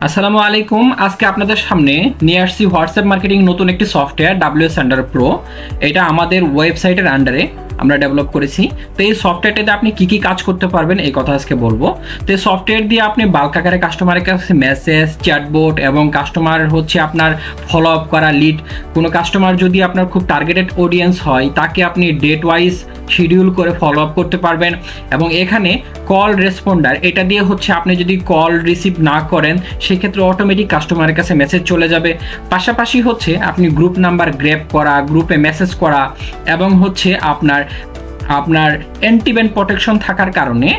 আসসালামু আলাইকুম। আজকে আপনাদের সামনে নিয়ে আসছি হোয়াটসঅ্যাপ মার্কেটিং নতুন একটি সফটওয়্যার WS আন্ডার প্রো। এটা আমাদের ওয়েবসাইটের আন্ডারে আমরা ডেভেলপ করেছি। তো এই সফটওয়্যারটাতে আপনি কি কি কাজ করতে পারবেন এই কথা আজকে বলবো। তো এই সফটওয়্যার দিয়ে আপনি বাল্ক আকারে কাস্টমারের কাছে মেসেজ, চ্যাটবোট এবং কাস্টমার হচ্ছে আপনার ফলো আপ করা লিড, কোনো কাস্টমার যদি আপনার খুব টার্গেটেড অডিয়েন্স হয় তাকে আপনি ডেট ওয়াইজ শিডিউল করে ফলো আপ করতে পারবেন। এবং এখানে কল রেসপন্ডার, এটা দিয়ে হচ্ছে আপনি যদি কল রিসিভ না করেন সেক্ষেত্রে অটোমেটিক কাস্টমারের কাছে মেসেজ চলে যাবে। পাশাপাশি হচ্ছে আপনি গ্রুপ নাম্বার গ্র্যাব করা, গ্রুপে মেসেজ করা এবং হচ্ছে আপনার আপনার অ্যান্টিব্যান্ড প্রোটেকশন থাকার কারণে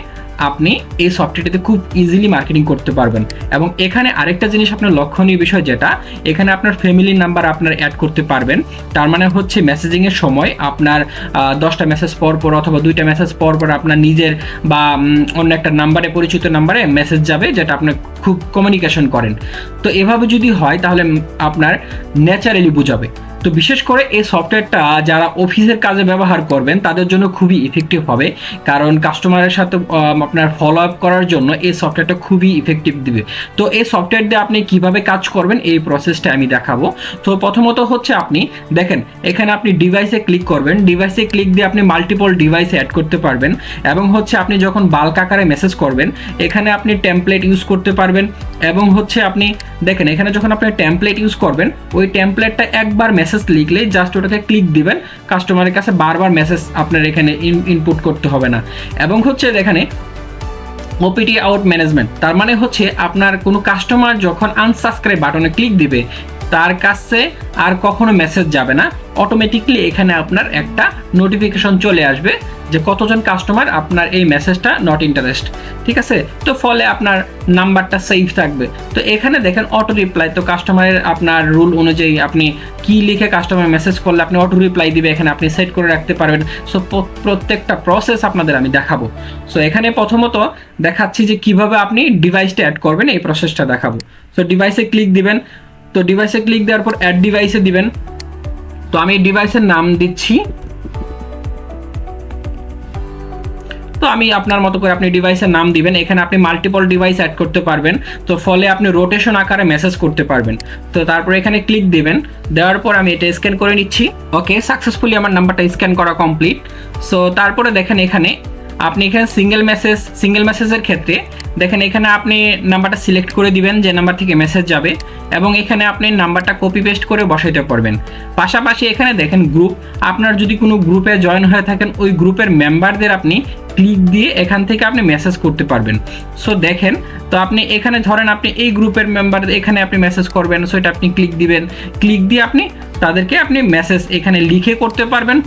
আপনি এই সফটওয়্যারটিতে খুব ইজিলি মার্কেটিং করতে পারবেন। এবং এখানে আরেকটা জিনিস আপনার লক্ষণীয় বিষয়, যেটা এখানে আপনার ফ্যামিলি নাম্বার আপনার অ্যাড করতে পারবেন। তার মানে হচ্ছে মেসেজিংয়ের সময় আপনার 10টা মেসেজ পর পর অথবা 2টা মেসেজ পর পর আপনার নিজের বা অন্য একটা নাম্বারে, পরিচিত নাম্বারে মেসেজ যাবে, যেটা আপনি খুব কমিউনিকেশন করেন। তো এভাবে যদি হয় তাহলে আপনার ন্যাচারালি বোঝাবে। তো বিশেষ করে এই সফটওয়্যারটা যারা অফিসের কাজে ব্যবহার করবেন তাদের জন্য খুবই ইফেক্টিভ হবে, কারণ কাস্টমারের সাথে আপনার ফলো আপ করার জন্য এই সফটওয়্যারটা খুবই ইফেক্টিভ দিবে। তো এই সফটওয়্যার দিয়ে আপনি কিভাবে কাজ করবেন এই প্রসেসটা আমি দেখাবো। তো প্রথমত হচ্ছে আপনি দেখেন এখানে আপনি ডিভাইসে ক্লিক করবেন, ডিভাইসে ক্লিক দিয়ে আপনি মাল্টিপল ডিভাইসে অ্যাড করতে পারবেন। এবং হচ্ছে আপনি যখন বাল্ক আকারে মেসেজ করবেন এখানে আপনি টেমপ্লেট ইউজ করতে পারবেন। এবং হচ্ছে আপনি দেখেন এখানে যখন আপনি টেমপ্লেট ইউজ করবেন ওই টেমপ্লেটটা একবার মেসেজ লিখলেই জাস্ট ওটাতে ক্লিক দিবেন, কাস্টমারের কাছে বারবার মেসেজ আপনার এখানে ইনপুট করতে হবে না। এবং হচ্ছে এখানে ওপিটি আউট ম্যানেজমেন্ট, তার মানে হচ্ছে আপনার কোনো কাস্টমার যখন আনসাবস্ক্রাইব বাটনে ক্লিক দিবে তার কাছে আর কখনো মেসেজ যাবে না, অটোমেটিকলি এখানে আপনার একটা নোটিফিকেশন চলে আসবে যে কতজন কাস্টমার আপনার এই মেসেজটা নট ইন্টারেস্ট। ঠিক আছে, তো ফলে আপনার নাম্বারটা সেভ থাকবে। তো এখানে দেখেন অটো রিপ্লাই, তো কাস্টমারের আপনার রুল অনুযায়ী আপনি কি লিখে কাস্টমার মেসেজ করলে আপনি অটো রিপ্লাই দিবে, এখানে আপনি সেট করে রাখতে পারবেন। সো প্রত্যেকটা প্রসেস আপনাদের আমি দেখাবো। সো এখানে প্রথমত দেখাচ্ছি যে কিভাবে আপনি ডিভাইসটা অ্যাড করবেন, এই প্রসেসটা দেখাবো। সো ডিভাইসে ক্লিক দিবেন, তো ডিভাইসে ক্লিক দেওয়ার পর অ্যাড ডিভাইসে দিবেন। তো আমি ডিভাইসের নাম দিচ্ছি, তো আমি আপনার মতো করে আপনি ডিভাইসের নাম দিবেন। এখানে আপনি মাল্টিপল ডিভাইস অ্যাড করতে পারবেন, তো ফলে আপনি রোটেশন আকারে মেসেজ করতে পারবেন। তো তারপর এখানে ক্লিক দিবেন, দেওয়ার পর আমি এটা স্ক্যান করে নিচ্ছি। ওকে, সাকসেসফুলি আমার নাম্বারটা স্ক্যান করা কমপ্লিট। সো তারপরে দেখেন এখানে আপনি এখানে সিঙ্গেল মেসেজের ক্ষেত্রে দেখেন এখানে আপনি নাম্বারটা সিলেক্ট করে দিবেন যে নাম্বার থেকে মেসেজ যাবে, এবং এখানে আপনি নাম্বারটা কপি পেস্ট করে বসাইতে পারবেন। পাশাপাশি এখানে দেখেন গ্রুপ, আপনার যদি কোনো গ্রুপে জয়েন হয়ে থাকেন ওই গ্রুপের মেম্বারদের আপনি ক্লিক দিয়ে এখান থেকে আপনি মেসেজ করতে পারবেন। সো দেখেন, তো আপনি এখানে ধরেন আপনি এই গ্রুপের মেম্বার, এখানে আপনি মেসেজ করবেন, সো এটা আপনি ক্লিক দিবেন, ক্লিক দিয়ে আপনি তাদেরকে আপনি মেসেজ এখানে লিখে করতে পারবেন।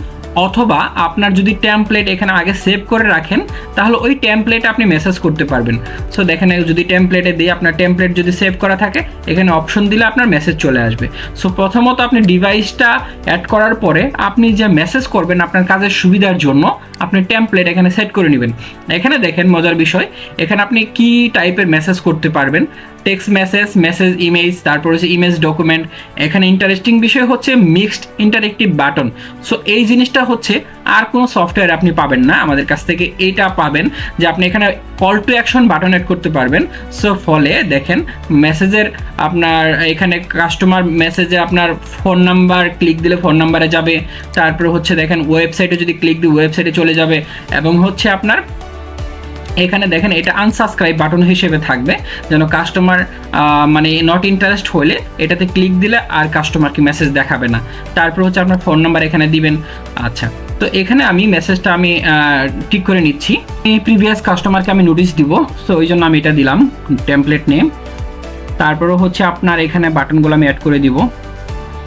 অথবা আপনার যদি টেমপ্লেট এখানে আগে সেভ করে রাখেন তাহলে ওই টেমপ্লেটে আপনি মেসেজ করতে পারবেন। সো দেখেন যদি টেমপ্লেটে দিয়ে আপনার টেমপ্লেট যদি সেভ করা থাকে এখানে অপশন দিলে আপনার মেসেজ চলে আসবে। সো প্রথমত আপনি ডিভাইসটা অ্যাড করার পরে আপনি যে মেসেজ করবেন আপনার কাজের সুবিধার জন্য আপনি টেমপ্লেট এখানে সেট করে নেবেন। এখানে দেখেন মজার বিষয়, এখানে আপনি কি টাইপের মেসেজ করতে পারবেন, টেক্সট মেসেজ, মেসেজ ইমেজ, তারপর হচ্ছে ইমেজ ডকুমেন্ট। এখানে ইন্টারেস্টিং বিষয় হচ্ছে মিক্সড ইন্টারেক্টিভ বাটন। সো এই জিনিসটা হচ্ছে আর কোনো সফটওয়্যার আপনি পাবেন না আমাদের কাছ থেকে, এইটা পাবেন যে আপনি এখানে call to action button add করতে পারবেন। সো ফলে দেখেন মেসেজের আপনার এখানে কাস্টমার মেসেজে আপনার ফোন নাম্বার ক্লিক দিলে ফোন নাম্বারে যাবে, তারপর হচ্ছে দেখেন ওয়েবসাইটে যদি ক্লিক দিই ওয়েবসাইটে চলে যাবে, এবং হচ্ছে আপনার এখানে দেখেন এটা আনসাবস্ক্রাইব বাটন হিসেবে থাকবে, যেন কাস্টমার মানে নট ইন্টারেস্ট হলে এটাতে ক্লিক দিলে আর কাস্টমারকে মেসেজ দেখাবে না। তারপর হচ্ছে আপনার ফোন নাম্বার এখানে দিবেন। আচ্ছা, তো এখানে আমি মেসেজটা আমি ঠিক করে নিচ্ছি, এই প্রিভিয়াস কাস্টমারকে আমি নোটিশ দিব, সো ওই জন্য আমি এটা দিলাম টেমপ্লেট নেম। তারপরও হচ্ছে আপনার এখানে বাটনগুলো আমি অ্যাড করে দিব,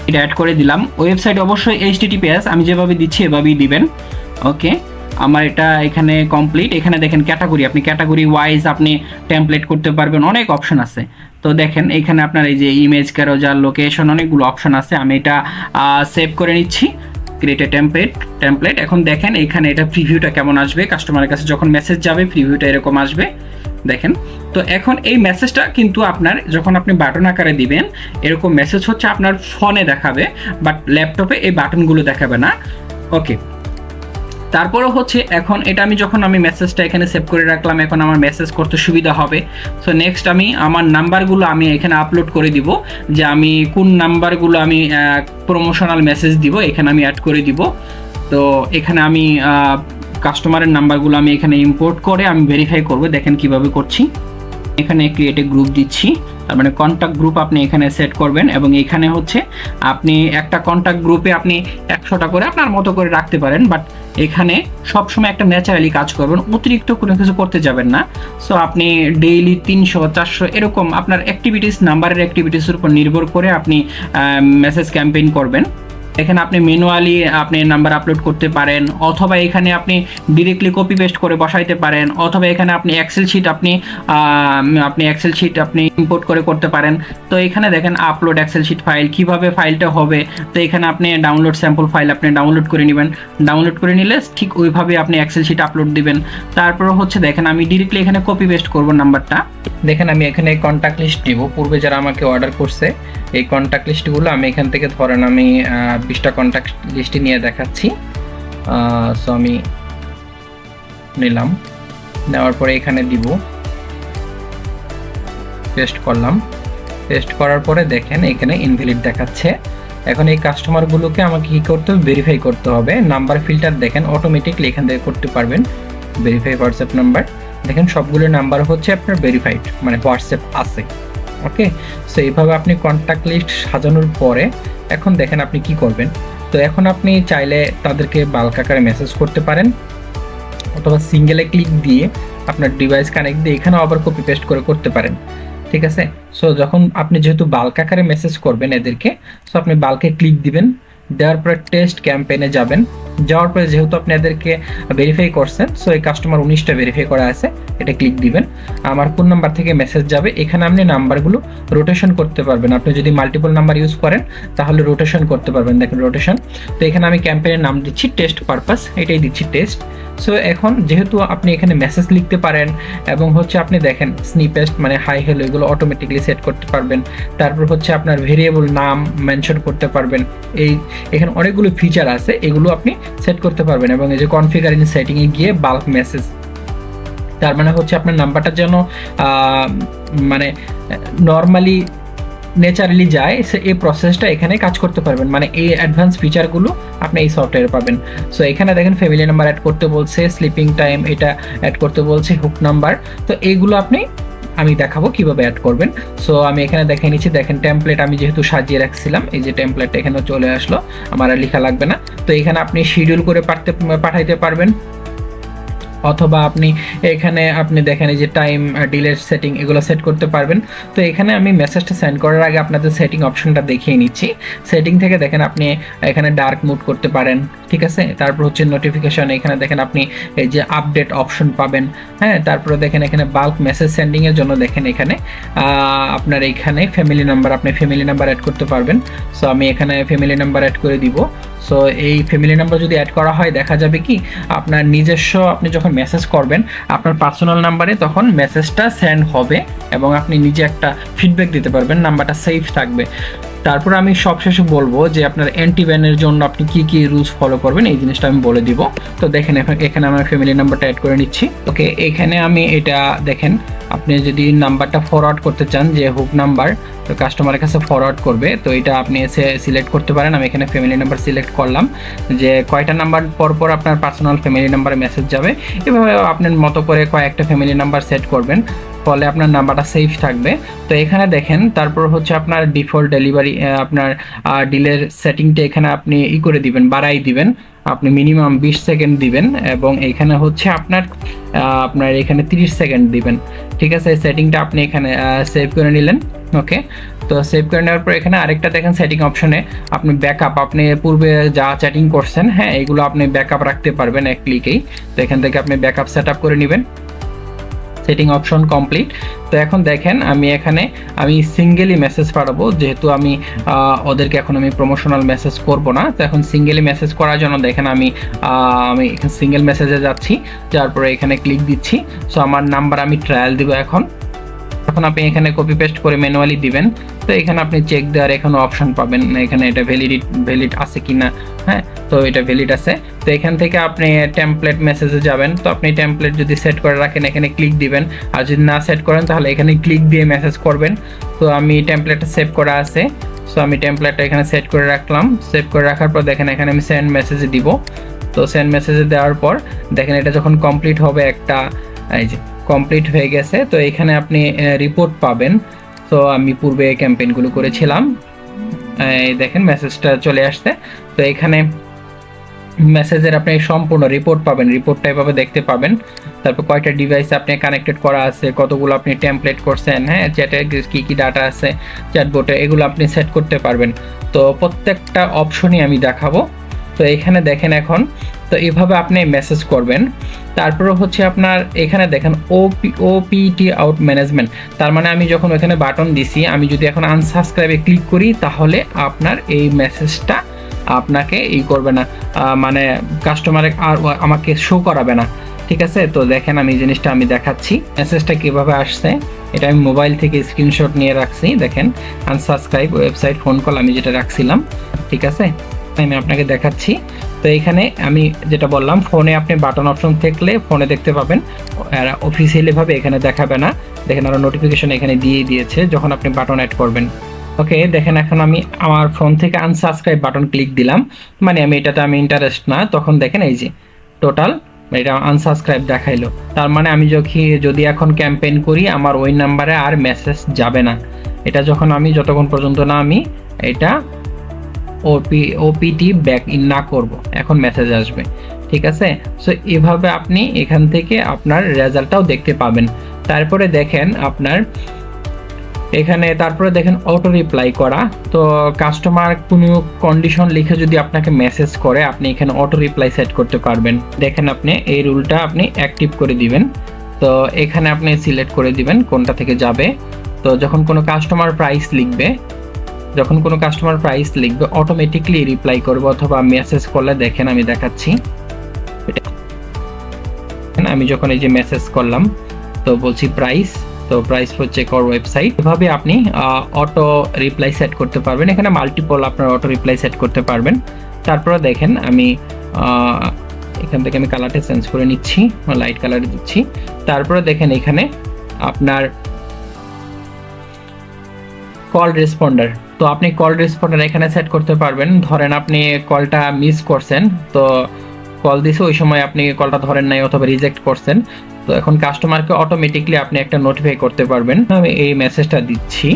এটা অ্যাড করে দিলাম। ওয়েবসাইট অবশ্যই HTTPS আমি যেভাবে দিচ্ছি এভাবেই দিবেন। ওকে, আমার এটা এখানে কমপ্লিট। এখানে দেখেন ক্যাটাগরি, আপনি ক্যাটাগরি ওয়াইজ আপনি টেমপ্লেট করতে পারবেন, অনেক অপশন আছে। তো দেখেন এখানে আপনার এই যে ইমেজ, ক্যারোজার, লোকেশন, অনেকগুলো অপশন আছে। আমি এটা সেভ করে নিচ্ছি, ক্রিয়েট এ টেমপ্লেট। এখন দেখেন এখানে এটা প্রিভিউটা কেমন আসবে, কাস্টমারের কাছে যখন মেসেজ যাবে প্রিভিউটা এরকম আসবে দেখেন। তো এখন এই মেসেজটা কিন্তু আপনার যখন আপনি বাটন আকারে দিবেন এরকম মেসেজ হচ্ছে আপনার ফোনে দেখাবে, বাট ল্যাপটপে এই বাটনগুলো দেখাবে না। ওকে, তারপরে হচ্ছে এখন এটা যখন আমি মেসেজটা এখানে সেভ করে রাখলাম, এখন আমার মেসেজ করতে সুবিধা হবে। সো নেক্সট আমি আমার নাম্বারগুলো আমি এখানে আপলোড করে দিব, যে আমি কোন নাম্বারগুলো আমি প্রমোশনাল মেসেজ দিব এখানে আমি অ্যাড করে দিব। তো এখানে আমি কাস্টমারের নাম্বারগুলো আমি এখানে ইম্পোর্ট করে আমি ভেরিফাই করব। দেখেন কিভাবে করছি। এখানে ক্রিয়েট এ গ্রুপ দিচ্ছি, তার মানে কন্ট্যাক্ট গ্রুপ আপনি এখানে সেট করবেন, এবং এখানে হচ্ছে আপনি একটা কন্ট্যাক্ট গ্রুপে আপনি 100টা করে আপনার মতো করে রাখতে পারেন, বাট এখানে সবসময় একটা ন্যাচারালি কাজ করবেন, অতিরিক্ত কোনো কিছু করতে যাবেন না। সো আপনি ডেইলি 300 400 এরকম আপনার অ্যাক্টিভিটিস, নাম্বারের অ্যাক্টিভিটিসের উপর নির্ভর করে আপনি মেসেজ ক্যাম্পেইন করবেন। এখানে আপনি ম্যানুয়ালি আপনি নাম্বার আপলোড করতে পারেন, অথবা এখানে আপনি ডিরেক্টলি কপি পেস্ট করে বসাইতে পারেন, অথবা এখানে আপনি এক্সেল শিট আপনি ইম্পোর্ট করে করতে পারেন। তো এখানে দেখেন আপলোড এক্সেল শিট ফাইল, কিভাবে ফাইলটা হবে। তো এখানে আপনি ডাউনলোড স্যাম্পল ফাইল আপনি ডাউনলোড করে নেবেন, ডাউনলোড করে নিলে ঠিক ওইভাবে আপনি এক্সেল শিট আপলোড দিবেন। তারপর হচ্ছে দেখেন আমি ডিরেক্টলি এখানে কপি পেস্ট করব নাম্বারটা। দেখেন আমি এখানে কন্ট্যাক্ট লিস্ট দিব, পূর্বে যারা আমাকে অর্ডার করছে এই কন্ট্যাক্ট লিস্টগুলো আমি এখান থেকে ধরেন আমি 20টা কন্ট্যাক্ট লিস্টে নিয়ে দেখাচ্ছি। সো আমি নিলাম, নেওয়ার পরে এখানে দিব, পেস্ট করলাম। পেস্ট করার পরে দেখেন এখানে ইনভ্যালিড দেখাচ্ছে। এখন এই কাস্টমারগুলোকে আমাকে কি করতে হবে, ভেরিফাই করতে হবে। নাম্বার ফিল্টার দেখেন অটোমেটিকলি এখান থেকে করতে পারবেন, ভেরিফাই হোয়াটসঅ্যাপ নাম্বার। দেখেন সবগুলো নাম্বার হচ্ছে আপনার ভেরিফাইড, মানে হোয়াটসঅ্যাপ আছে। ওকে, সো এইভাবে আপনি কন্ট্যাক্ট লিস্ট সাজানোর পরে এখন দেখেন আপনি কি করবেন। তো এখন আপনি চাইলে তাদেরকে বাল্ক আকারে মেসেজ করতে পারেন, অথবা সিঙ্গেলে ক্লিক দিয়ে আপনার ডিভাইস কানেক্ট দিয়ে এখানেও আবার কপি পেস্ট করে করতে পারেন। ঠিক আছে, সো যখন আপনি যেহেতু বাল্ক আকারে মেসেজ করবেন এদেরকে, সো আপনি বাল্কে ক্লিক দিবেন, দেওয়ার পরে টেস্ট ক্যাম্পেইনে যাবেন। যাওয়ার পরে যেহেতু আপনি এদেরকে ভেরিফাই করছেন, সো এই কাস্টমার 19টা ভেরিফাই করা আছে, এটা ক্লিক দিবেন। আমার কোন নাম্বার থেকে মেসেজ যাবে, এখানে আপনি নাম্বারগুলো রোটেশন করতে পারবেন। আপনি যদি মাল্টিপল নাম্বার ইউজ করেন তাহলে রোটেশন করতে পারবেন। দেখেন রোটেশন। তো এখানে আমি ক্যাম্পেইনের নাম দিচ্ছি টেস্ট পারপাস, এটাই দিচ্ছি টেস্ট। সো এখন যেহেতু আপনি এখানে মেসেজ লিখতে পারেন, এবং হচ্ছে আপনি দেখেন স্নিপেস্ট মানে হাই হ্যালো এগুলো অটোমেটিকলি সেট করতে পারবেন। তারপর হচ্ছে আপনার ভেরিয়েবল নাম মেনশন করতে পারবেন। এখানে অনেকগুলো ফিচার আছে, এগুলো আপনি সেট করতে পারবেন। এবং এই যে কনফিগার ইন সেটিংয়ে গিয়ে বাল্ক মেসেজ, তার মানে হচ্ছে আপনার নাম্বারটা যেন মানে নর্মালি ন্যাচারালি যায়, সে এই প্রসেসটা এখানে কাজ করতে পারবেন। মানে এই অ্যাডভান্স ফিচারগুলো আপনি এই সফটওয়্যারে পাবেন। সো এখানে দেখেন ফ্যামিলি নাম্বার অ্যাড করতে বলছে, স্লিপিং টাইম এটা অ্যাড করতে বলছে, হুক নাম্বার। তো এইগুলো আমি দেখাবো কিভাবে অ্যাড করবেন। সো আমি এখানে দেখে নিচ্ছি। দেখেন টেমপ্লেট আমি যেহেতু সাজিয়ে রাখছিলাম, এই যে টেমপ্লেট এখানে চলে আসলো, আমার আর লেখা লাগবে না। তো এখানে আপনি শিডিউল করে পাঠাইতে পারবেন, অথবা আপনি এখানে দেখেন এই যে টাইম ডিলেট সেটিং এগুলো সেট করতে পারবেন। তো এখানে আমি মেসেজটা সেন্ড করার আগে আপনাদের সেটিং অপশনটা দেখিয়ে নিচ্ছি। সেটিং থেকে দেখেন আপনি এখানে ডার্ক মোড করতে পারেন, ঠিক আছে। তারপর হচ্ছে নোটিফিকেশন, এখানে দেখেন আপনি এই যে আপডেট অপশন পাবেন, হ্যাঁ। তারপরে দেখেন এখানে বাল্ক মেসেজ সেন্ডিং এর জন্য দেখেন এখানে আপনার এখানে ফ্যামিলি নাম্বার, আপনি ফ্যামিলি নাম্বার অ্যাড করতে পারবেন। সো আমি এখানে ফ্যামিলি নাম্বার অ্যাড করে দিব। সো এই ফ্যামিলি নাম্বার যদি অ্যাড করা হয়, দেখা যাবে কি আপনার নিজস্ব, আপনি যখন মেসেজ করবেন আপনার পার্সোনাল নাম্বারে, তখন মেসেজটা সেন্ড হবে এবং আপনি নিজে একটা ফিডব্যাক দিতে পারবেন, নাম্বারটা সেফ থাকবে। তারপর আমি সবশেষে বলবো যে আপনার অ্যান্টি ব্যানের জন্য আপনি কি কি রুলস ফলো করবেন, এই জিনিসটা আমি বলে দিব। তো দেখেন এখানে আমার ফ্যামিলি নাম্বারটা অ্যাড করে নিচ্ছি। ওকে, এখানে আমি এটা দেখেন, আপনি যদি নাম্বারটা ফরওয়ার্ড করতে চান, যে হুক নাম্বার তো কাস্টমারের কাছে ফরওয়ার্ড করবে, তো এটা আপনি এসে সিলেক্ট করতে পারেন। আমি এখানে ফ্যামিলি নাম্বার সিলেক্ট করলাম, যে কয়টা নাম্বার পর আপনার পার্সোনাল ফ্যামিলি নাম্বারে মেসেজ যাবে। এভাবে আপনার মতো করে কয়েকটা ফ্যামিলি নাম্বার সেট করবেন, ফলে আপনার নাম্বারটা সেফ থাকবে। তো এখানে দেখেন, তারপর হচ্ছে আপনার ডিফল্ট ডেলিভারি, আপনার ডিলের সেটিংটা এখানে আপনি করে দিবেন, বাড়াই দিবেন। আপনি মিনিমাম 20 সেকেন্ড দিবেন, এবং এখানে হচ্ছে আপনার এখানে 30 সেকেন্ড দিবেন, ঠিক আছে। এই সেটিংটা আপনি এখানে সেভ করে নিলেন। ওকে, তো সেভ করে নেওয়ার পর এখানে আরেকটা দেখেন সেটিং অপশনে আপনি ব্যাকআপ, আপনি পূর্বে যা চ্যাটিং করছেন, হ্যাঁ, এগুলো আপনি ব্যাকআপ রাখতে পারবেন এক ক্লিকেই। তো এখান থেকে আপনি ব্যাকআপ সেট আপ করে নেবেন। Setting option complete. তো এখন দেখেন আমি সিঙ্গেলি মেসেজ পাঠাবো, যেহেতু আমি ওদেরকে এখন আমি প্রমোশনাল মেসেজ করব না। তো এখন সিঙ্গেলি মেসেজ করার জন্য দেখেন আমি এখানে সিঙ্গেল মেসেজে যাচ্ছি, যার পরে এখানে ক্লিক দিচ্ছি। সো আমার নাম্বার আমি ট্রায়াল দিব। এখন আপনি এখানে কপি পেস্ট করে ম্যানুয়ালি দিবেন। তো এখানে আপনি চেক দেওয়ার এখানে অপশন পাবেন, এখানে এটা ভ্যালিড আছে কিনা, হ্যাঁ, তো এটা ভ্যালিড আছে। তো তো এখান থেকে আপনি টেমপ্লেট মেসেজে যাবেন। তো আপনি টেমপ্লেট যদি সেট করে রাখেন এখানে ক্লিক দিবেন, আর যদি না সেট করেন তাহলে এখানে ক্লিক দিয়ে মেসেজ করবেন। তো আমি টেমপ্লেটটা সেভ করা আছে, সো আমি টেমপ্লেটটা এখানে সেট করে রাখলাম। সেভ করে রাখার পর দেখেন এখানে আমি সেন্ড মেসেজে দিব। তো সেন্ড মেসেজে দেওয়ার পর দেখেন এটা যখন কমপ্লিট হবে, একটা এই যে কমপ্লিট হয়ে গেছে। তো এখানে আপনি রিপোর্ট পাবেন। তো আমি পূর্বে ক্যাম্পেইনগুলো করেছিলাম, এই দেখেন মেসেজটা চলে আসছে। তো এখানে মেসেজের আপনি সম্পূর্ণ রিপোর্ট পাবেন, রিপোর্টটা এভাবে দেখতে পাবেন। তারপর কয়টা ডিভাইস আপনি কানেক্টেড করা আছে, কতগুলো আপনি টেমপ্লেট করছেন, হ্যাঁ চ্যাটে কি কি ডাটা আছে চ্যাটবোটে, এগুলো আপনি সেট করতে পারবেন। তো প্রত্যেকটা অপশনই আমি দেখাবো। তো এখানে দেখেন এখন, তো এভাবে আপনি মেসেজ করবেন। তারপরে হচ্ছে আপনার এখানে দেখেন ওপিটি আউট ম্যানেজমেন্ট, তার মানে আমি যখন এখানে বাটন দিছি, আমি যদি এখন আনসাবস্ক্রাইবে ক্লিক করি তাহলে আপনার এই মেসেজটা আপনাকে করবে না, মানে কাস্টমারে আর আমাকে শো করাবে না, ঠিক আছে। তো দেখেন আমি এই জিনিসটা আমি দেখাচ্ছি মেসেজটা কিভাবে আসছে। এটা আমি মোবাইল থেকে স্ক্রিনশট নিয়ে রাখছি, দেখেন আনসাবস্ক্রাইব ওয়েবসাইট ফোন কল আমি যেটা রাখছিলাম, ঠিক আছে, আমি আপনাকে দেখাচ্ছি। তো এখানে আমি যেটা বললাম, ফোনে আপনি বাটন অপশন থাকলে ফোনে দেখতে পাবেন, অফিসিয়ালি ভাবে এখানে দেখাবে না। দেখেন আরো নোটিফিকেশন এখানে দিয়ে দিয়েছে যখন আপনি বাটন অ্যাড করবেন। ওকে, দেখেন এখন আমি আমার ফোন থেকে আনসাবস্ক্রাইব বাটন ক্লিক দিলাম, মানে আমি এটাতে আমি ইন্টারেস্ট না, তখন দেখেন এই যে টোটাল এটা আনসাবস্ক্রাইব দেখাইলো। তার মানে আমি যদি এখন ক্যাম্পেইন করি আমার ওই নাম্বারে আর মেসেজ যাবে না। এটা যখন আমি যতক্ষণ পর্যন্ত না আমি এটা ওপিটি ব্যাক ইন না করব, এখন মেসেজ আসবে, ঠিক আছে। সো এভাবে আপনি এখান থেকে আপনার রেজাল্টটাও দেখতে পাবেন। তারপরে দেখেন আপনার এখানে, তারপরে দেখেন অটো রিপ্লাই করা। তো কাস্টমার কোনো কন্ডিশন লিখে যদি আপনাকে মেসেজ করে, আপনি এখানে অটো রিপ্লাই সেট করতে পারবেন। দেখেন আপনি এই রুলটা আপনি অ্যাক্টিভ করে দিবেন। তো এখানে আপনি সিলেক্ট করে দিবেন কোনটা থেকে যাবে। তো যখন কোনো কাস্টমার প্রাইস লিখবে অটোমেটিকলি রিপ্লাই করবে, অথবা মেসেজ করলে দেখেন আমি দেখাচ্ছি। আমি যখন এই যে মেসেজ করলাম, তো বলছি প্রাইস, তো প্রাইস হচ্ছে কর ওয়েবসাইট, এভাবে আপনি অটো রিপ্লাই সেট করতে পারবেন। এখানে মাল্টিপল আপনার অটো রিপ্লাই সেট করতে পারবেন। তারপরে দেখেন আমি এখান থেকে আমি কালারটা চেঞ্জ করে নিচ্ছি, লাইট কালার দিচ্ছি। তারপরে দেখেন এখানে আপনার কল রেসপন্ডার, তো আপনি কল রেসপন্ডার এখানে সেট করতে পারবেন। ধরেন আপনি কলটা মিস করছেন, তো কল দিছে ওই সময় আপনি কলটা ধরেন নাই অথবা রিজেক্ট করছেন, তো এখন কাস্টমারকে অটোমেটিকলি আপনি একটা নোটিফাই করতে পারবেন। আমি এই মেসেজটা দিচ্ছি,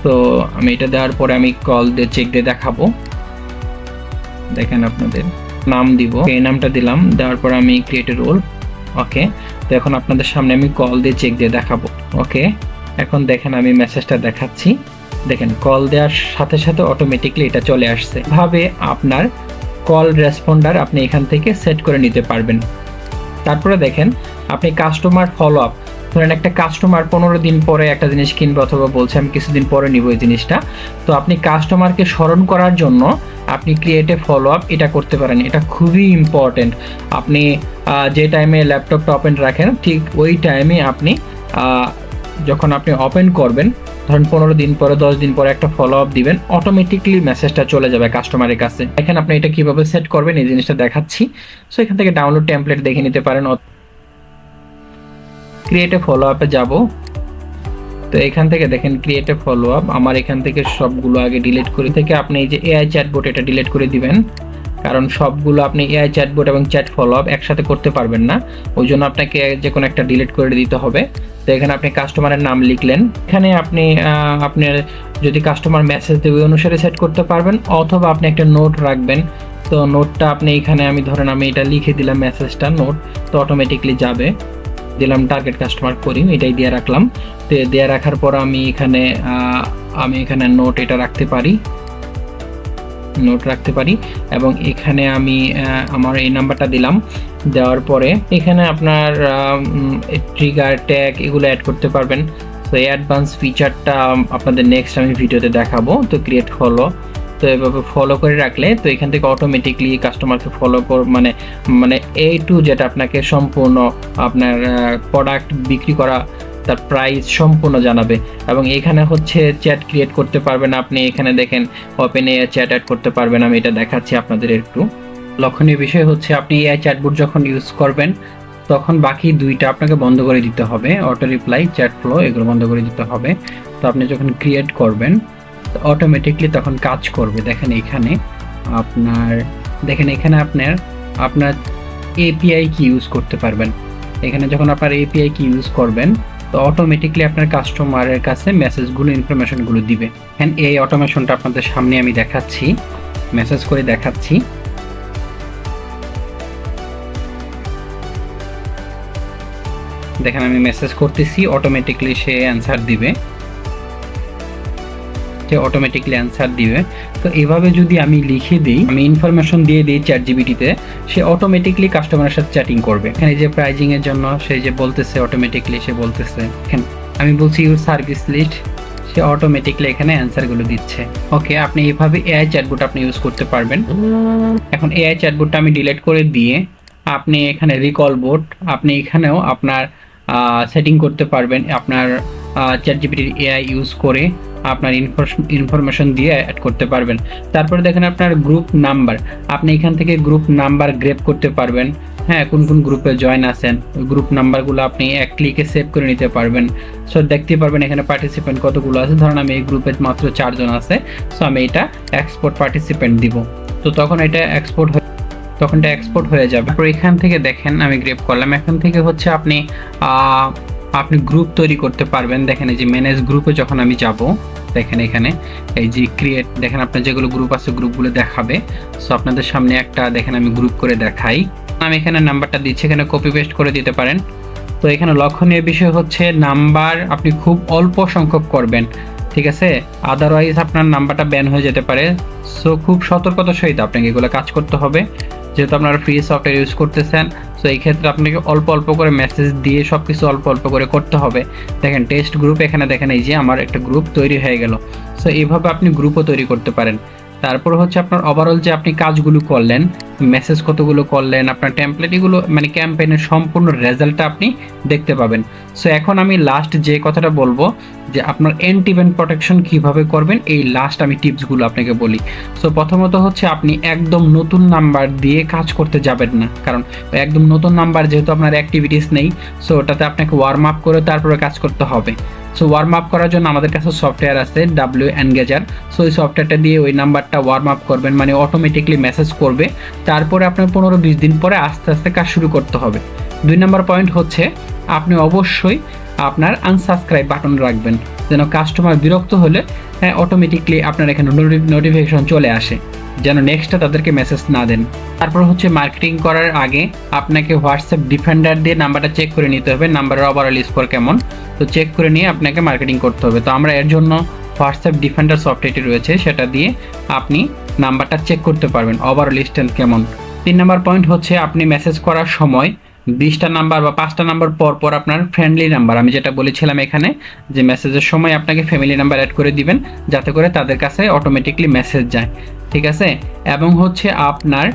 তো আমি এটা দেওয়ার পরে আমি কল দিয়ে চেক দিয়ে দেখাবো। দেখেন আপনাদের নাম দিব, এই নামটা দিলাম, দেওয়ার পর আমি ক্রিয়েট এ রোল। ওকে, তো এখন আপনাদের সামনে আমি কল দিয়ে চেক দিয়ে দেখাবো। ওকে, এখন দেখেন আমি মেসেজটা দেখাচ্ছি, দেখেন কল দেওয়ার সাথে সাথে অটোমেটিকলি এটা চলে আসছে। ভাবে আপনার কল রেসপন্ডার আপনি এখান থেকে সেট করে নিতে পারবেন। তারপরে দেখেন আপনি কাস্টমার ফলো আপ, ধরেন একটা কাস্টমার 15 দিন পরে একটা জিনিস কিনবে, অথবা বলছে আমি কিছুদিন পরে নিব এই জিনিসটা, তো আপনি কাস্টমারকে স্মরণ করার জন্য আপনি ক্রিয়েট এ ফলো আপ এটা করতে পারেন। এটা খুবই ইম্পর্টেন্ট। আপনি যে টাইমে ল্যাপটপটা ওপেন রাখেন ঠিক ওই টাইমে আপনি যখন আপনি ওপেন করবেন, ধরেন 15 দিন পরে 10 দিন পরে একটা ফলো আপ দিবেন, অটোমেটিকলি মেসেজটা চলে যাবে কাস্টমারের কাছে। এখানে আপনি এটা কিভাবে সেট করবেন এই জিনিসটা দেখাচ্ছি। সো এখান থেকে ডাউনলোড টেমপ্লেট দেখে নিতে পারেন। ক্রিয়েট এ ফলো আপে যাব, তো এখান থেকে দেখেন ক্রিয়েট এ ফলো আপ, আমার এখান থেকে সবগুলো আগে ডিলিট করে থেকে আপনি এই যে এআই চ্যাটবট এটা ডিলিট করে দিবেন, কারণ সবগুলো আপনি এআই চ্যাটবট এবং চ্যাট ফলো আপ একসাথে করতে পারবেন না, ওই জন্য আপনাকে যে কোনো একটা ডিলিট করে দিতে হবে। তো এখানে আপনি কাস্টমারের নাম লিখলেন, এখানে আপনি আপনার যদি কাস্টমার মেসেজ দেবে ওই অনুসারে সেট করতে পারবেন, অথবা আপনি একটা নোট রাখবেন। তো নোটটা আপনি এখানে আমি ধরেন আমি এটা লিখে দিলাম মেসেজটা নোট, তো অটোমেটিকলি যাবে। দিলাম টার্গেট কাস্টমার করি, এটাই দিয়ে রাখলাম। তো দিয়ে রাখার পর আমি এখানে নোট এটা রাখতে পারি, এবং এখানে আমি আমার এই নাম্বারটা দিলাম। দেওয়ার পরে এখানে আপনার ট্রিগার ট্যাগ এগুলো অ্যাড করতে পারবেন। তো এই অ্যাডভান্স ফিচারটা আপনাদের নেক্সট আমি ভিডিওতে দেখাবো। তো ক্রিয়েট ফলো, তো এভাবে ফলো করে রাখলে তো এখান থেকে অটোমেটিকলি কাস্টমারকে ফলো মানে এ টু যেটা আপনাকে সম্পূর্ণ আপনার প্রোডাক্ট বিক্রি করা তার প্রাইস সম্পূর্ণ জানাবে। এবং এখানে হচ্ছে চ্যাট ক্রিয়েট করতে পারবেন আপনি, এখানে দেখেন ওপেন এ চ্যাট অ্যাড করতে পারবেন। আমি এটা দেখাচ্ছি আপনাদের একটু, লক্ষণীয় বিষয় হচ্ছে আপনি এআই চ্যাটবট যখন ইউজ করবেন তখন বাকি দুইটা আপনাকে বন্ধ করে দিতে হবে, অটো রিপ্লাই, চ্যাট ফ্লো এগুলো বন্ধ করে দিতে হবে। তো আপনি যখন ক্রিয়েট করবেন অটোমেটিকলি তখন কাজ করবে। দেখেন এখানে আপনার এপিআই কি ইউজ করতে পারবেন। এখানে যখন আপনার এপিআই কি ইউজ করবেন তো অটোমেটিকলি আপনার কাস্টমারের কাছে মেসেজগুলো, ইনফরমেশনগুলো দিবে। হ্যাঁ, এই অটোমেশনটা আপনাদের সামনে আমি দেখাচ্ছি, মেসেজ করে দেখাচ্ছি। দেখেন আমি মেসেজ করতেছি, অটোমেটিকলি সে অ্যান্সার দিবে, তো এভাবে যদি আমি লিখে দিই, আমি ইনফরমেশন দিয়ে দিই চ্যাটজিপিটিতে, সে অটোমেটিকলি কাস্টমারের সাথে চ্যাটিং করবে। এখানে যে প্রাইজিং এর জন্য সে যে বলতেছে, অটোমেটিকলি সে বলতেছে, আমি বলছি ইউর সার্ভিস লিস্ট, সে অটোমেটিকলি এখানে অ্যান্সারগুলো দিচ্ছে। ওকে, আপনি এইভাবে এআই চ্যাটবট আপনি ইউজ করতে পারবেন। এখন এআই চ্যাটবটটা আমি ডিলিট করে দিয়ে আপনি এখানে রিকল বোট, আপনি এখানেও আপনার সেটিং করতে পারবেন, আপনার চ্যাটজিপিটির এআই ইউজ করে আপনার ইনফরমেশন দিয়ে অ্যাড করতে পারবেন। তারপরে দেখেন আপনার গ্রুপ নাম্বার, আপনি এখান থেকে গ্রুপ নাম্বার গ্রেপ করতে পারবেন। হ্যাঁ, কোন কোন গ্রুপে জয়েন আছেন ওই গ্রুপ নাম্বারগুলো আপনি এক ক্লিকে সেভ করে নিতে পারবেন। সো দেখতে পারবেন এখানে পার্টিসিপেন্ট কতগুলো আছে। ধরুন আমি এই গ্রুপে মাত্র 4 জন আছে, সো আমি এটা এক্সপোর্ট পার্টিসিপেন্ট দিব। তো তখন এটা এক্সপোর্ট হয়ে যাবে। তারপর এখান থেকে দেখেন আমি গ্রেপ করলাম, এখান থেকে হচ্ছে আপনি গ্রুপ তৈরি করতে পারবেন। দেখেন এই যে ম্যানেজ গ্রুপে যখন আমি যাব, দেখেন এখানে এই যে ক্রিয়েট, দেখেন আপনার যেগুলো গ্রুপ আছে গ্রুপগুলো দেখাবে। সো আপনাদের সামনে একটা দেখেন আমি গ্রুপ করে দেখাই, আমি এখানে নাম্বারটা দিচ্ছি, এখানে কপি পেস্ট করে দিতে পারেন। তো এখানে লক্ষণীয় বিষয় হচ্ছে নাম্বার আপনি খুব অল্প সংখ্যক করবেন, ঠিক আছে, আদারওয়াইজ আপনার নাম্বারটা ব্যান হয়ে যেতে পারে। সো খুব সতর্কতার সহিত আপনাকে এগুলো কাজ করতে হবে, যেহেতু আপনারা ফ্রি সফটওয়্যার ইউজ করতেছেন। সো এই ক্ষেত্রে আপনাকে অল্প অল্প করে মেসেজ দিয়ে সব কিছু অল্প অল্প করে করতে হবে। দেখেন টেস্ট গ্রুপ, এখানে দেখেন এই যে আমার একটা গ্রুপ তৈরি হয়ে গেল। সো এইভাবে আপনি গ্রুপও তৈরি করতে পারেন। তারপর হচ্ছে আপনার ওভারঅল যে আপনি কাজগুলো করলেন, মেসেজ কতগুলো করলেন, আপনার টেমপ্লেট এগুলো মানে ক্যাম্পেইনের সম্পূর্ণ রেজাল্টটা আপনি দেখতে পাবেন। সো এখন আমি লাস্ট যে কথাটা বলবো যে আপনার এন্ড ইভেন্ট প্রোটেকশন কিভাবে করবেন, এই লাস্ট আমি টিপসগুলো আপনাকে বলি। সো প্রথমত হচ্ছে আপনি একদম নতুন নাম্বার দিয়ে কাজ করতে যাবেন না, কারণ একদম নতুন নাম্বার যেহেতু আপনার অ্যাক্টিভিটিস নেই, সো ওটাতে আপনাকে ওয়ার্ম আপ করে তারপরে কাজ করতে হবে। সো ওয়ার্ম আপ করার জন্য আমাদের কাছে সফটওয়্যার আছে ডাব্লিউ এনগেজার। সো ওই সফটওয়্যারটা দিয়ে ওই নাম্বারটা ওয়ার্ম আপ করবেন, মানে অটোমেটিকলি মেসেজ করবে। তারপরে আপনার 15-20 দিন পরে আস্তে আস্তে কাজ শুরু করতে হবে। 2 নম্বর পয়েন্ট হচ্ছে আপনি অবশ্যই আপনার আনসাবস্ক্রাইব বাটন রাখবেন, যেন কাস্টমার বিরক্ত হলে অটোমেটিকলি আপনার এখানে নোটিফিকেশন চলে আসে, যেন নেক্সটটা তাদেরকে মেসেজ না দেন। তারপর হচ্ছে মার্কেটিং করার আগে আপনাকে হোয়াটসঅ্যাপ ডিফেন্ডার দিয়ে নাম্বারটা চেক করে নিতে হবে, নাম্বারের ওভারঅল স্কোর কেমন, তো চেক করে নিয়ে আপনাকে মার্কেটিং করতে হবে। তো আমরা এর জন্য হোয়াটসঅ্যাপ ডিফেন্ডার সফটওয়্যারটি রয়েছে, সেটা দিয়ে আপনি নাম্বারটা চেক করতে পারবেন ওভারঅল স্ট্রেংথ কেমন। 3 নম্বর পয়েন্ট হচ্ছে আপনি মেসেজ করার সময় 20টা নাম্বার বা 5টা নাম্বার পর পর আপনার ফ্রেন্ডলি নাম্বার, আমি যেটা বলেছিলাম এখানে যে মেসেজের সময় আপনাকে ফ্যামিলি নাম্বার অ্যাড করে দিবেন, যাতে করে তাদের কাছে অটোমেটিকলি মেসেজ যায়, ঠিক আছে। এবং হচ্ছে আপনার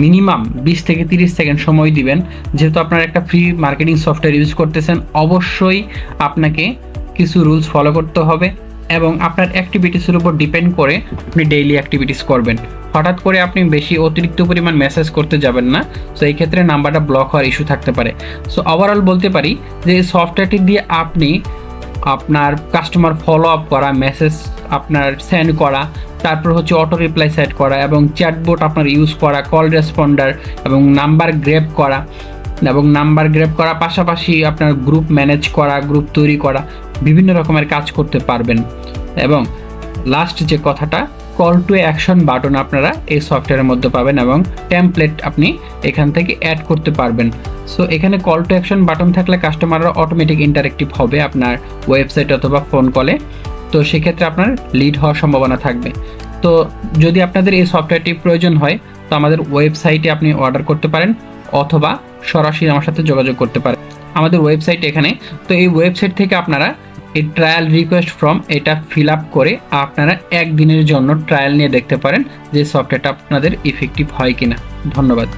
মিনিমাম 20 থেকে 30 সেকেন্ড সময় দিবেন, যেহেতু আপনার একটা ফ্রি মার্কেটিং সফটওয়্যার ইউজ করতেছেন, অবশ্যই আপনাকে কিছু রুলস ফলো করতে হবে এবং আপনার অ্যাক্টিভিটিসের উপর ডিপেন্ড করে আপনি ডেইলি অ্যাক্টিভিটিস করবেন। হঠাৎ করে আপনি বেশি অতিরিক্ত পরিমাণ মেসেজ করতে যাবেন না, সো এই ক্ষেত্রে নাম্বারটা ব্লক হওয়ার ইস্যু থাকতে পারে। সো ওভারঅল বলতে পারি যে এই সফটওয়্যারটি দিয়ে আপনি আপনার কাস্টমার ফলো আপ করা, মেসেজ আপনার সেন্ড করা, তারপর হচ্ছে অটো রিপ্লাই সেট করা এবং চ্যাটবট আপনার ইউজ করা, কল রেসপন্ডার এবং নাম্বার গ্রেপ করা পাশাপাশি আপনার গ্রুপ ম্যানেজ করা, গ্রুপ তৈরি করা, বিভিন্ন রকমের কাজ করতে পারবেন। এবং লাস্ট যে কথাটা, কল টু অ্যাকশন বাটন আপনারা এই সফটওয়্যারের মধ্যে পাবেন এবং টেমপ্লেট আপনি এখান থেকে অ্যাড করতে পারবেন। সো এখানে কল টু অ্যাকশন বাটন থাকলে কাস্টমাররা অটোমেটিক ইন্টারেক্টিভ হবে আপনার ওয়েবসাইট অথবা ফোন কলে, তো সেক্ষেত্রে আপনার লিড হওয়ার সম্ভাবনা থাকবে। তো যদি আপনাদের এই সফটওয়্যারটি প্রয়োজন হয় তো আমাদের ওয়েবসাইটে আপনি অর্ডার করতে পারেন অথবা সরাসরি আমার সাথে যোগাযোগ করতে পারেন আমাদের ওয়েবসাইট এখানে। তো এই ওয়েবসাইট থেকে আপনারা এই ট্রায়াল রিকোয়েস্ট ফর্ম এটা ফিল আপ করে আপনারা একদিনের জন্য ট্রায়াল নিয়ে দেখতে পারেন যে সফটওয়্যারটা আপনাদের ইফেক্টিভ হয় কিনা। ধন্যবাদ।